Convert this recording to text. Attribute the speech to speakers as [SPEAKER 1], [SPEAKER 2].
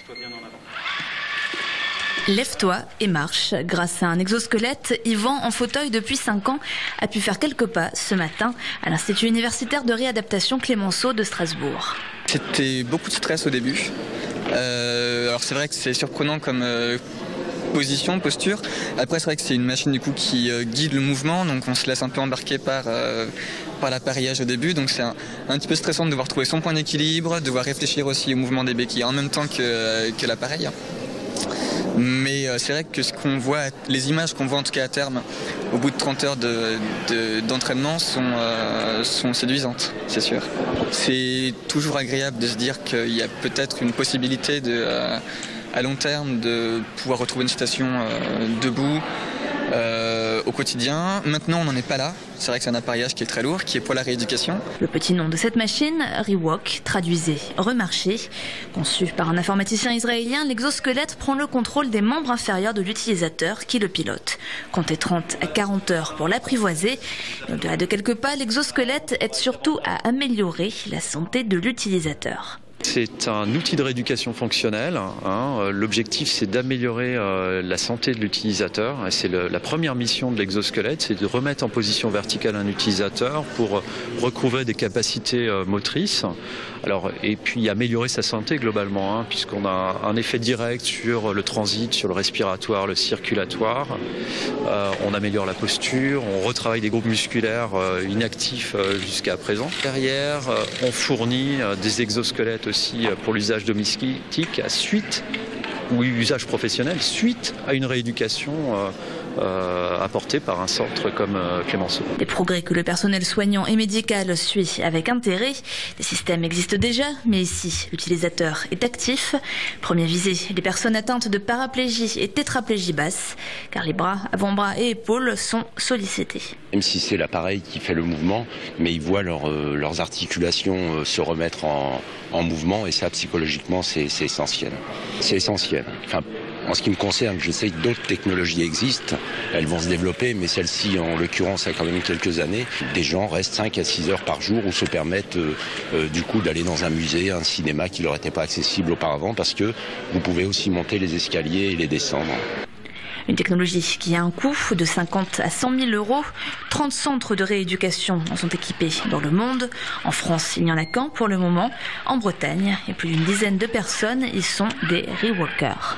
[SPEAKER 1] Lève-toi bien en avant.
[SPEAKER 2] Lève-toi et marche. Grâce à un exosquelette, Yvan, en fauteuil depuis 5 ans, a pu faire quelques pas ce matin à l'Institut universitaire de réadaptation Clémenceau de Strasbourg.
[SPEAKER 3] C'était beaucoup de stress au début. Alors c'est vrai que c'est surprenant comme posture. Après c'est vrai que c'est une machine du coup qui guide le mouvement, donc on se laisse un peu embarquer par l'appareillage au début, donc c'est un petit peu stressant de devoir trouver son point d'équilibre, de devoir réfléchir aussi au mouvement des béquilles en même temps que l'appareil. Mais c'est vrai que ce qu'on voit, les images qu'on voit en tout cas à terme, au bout de 30 heures d'entraînement sont séduisantes, c'est sûr. C'est toujours agréable de se dire qu'il y a peut-être une possibilité à long terme de pouvoir retrouver une station debout au quotidien. Maintenant, on n'en est pas là. C'est vrai que c'est un appareillage qui est très lourd, qui est pour la rééducation.
[SPEAKER 2] Le petit nom de cette machine, Rewalk, traduisait remarcher. Conçu par un informaticien israélien, l'exosquelette prend le contrôle des membres inférieurs de l'utilisateur qui le pilote. Comptez 30 à 40 heures pour l'apprivoiser. Au-delà de quelques pas, l'exosquelette aide surtout à améliorer la santé de l'utilisateur.
[SPEAKER 4] C'est un outil de rééducation fonctionnelle. L'objectif, c'est d'améliorer la santé de l'utilisateur. C'est la première mission de l'exosquelette, c'est de remettre en position verticale un utilisateur pour recouvrer des capacités motrices. Et puis améliorer sa santé globalement, puisqu'on a un effet direct sur le transit, sur le respiratoire, le circulatoire. On améliore la posture, on retravaille des groupes musculaires inactifs jusqu'à présent. Derrière, on fournit des exosquelettes aussi pour l'usage domestique ou usage professionnel suite à une rééducation apportée par un centre comme Clémenceau.
[SPEAKER 2] Des progrès que le personnel soignant et médical suit avec intérêt. Des systèmes existent déjà, mais ici, l'utilisateur est actif. Premier visé, les personnes atteintes de paraplégie et tétraplégie basse, car les bras, avant-bras et épaules sont sollicités.
[SPEAKER 5] Même si c'est l'appareil qui fait le mouvement, mais ils voient leurs articulations se remettre en mouvement, et ça, psychologiquement, c'est essentiel. C'est essentiel. En ce qui me concerne, je sais que d'autres technologies existent, elles vont se développer, mais celle-ci, en l'occurrence, a quand même quelques années. Des gens restent 5 à 6 heures par jour ou se permettent du coup d'aller dans un musée, un cinéma qui leur était pas accessible auparavant, parce que vous pouvez aussi monter les escaliers et les descendre.
[SPEAKER 2] Une technologie qui a un coût de 50 à 100 000 euros. 30 centres de rééducation en sont équipés dans le monde. En France, il n'y en a qu'un pour le moment. En Bretagne, et plus d'une dizaine de personnes y sont des rewalkers.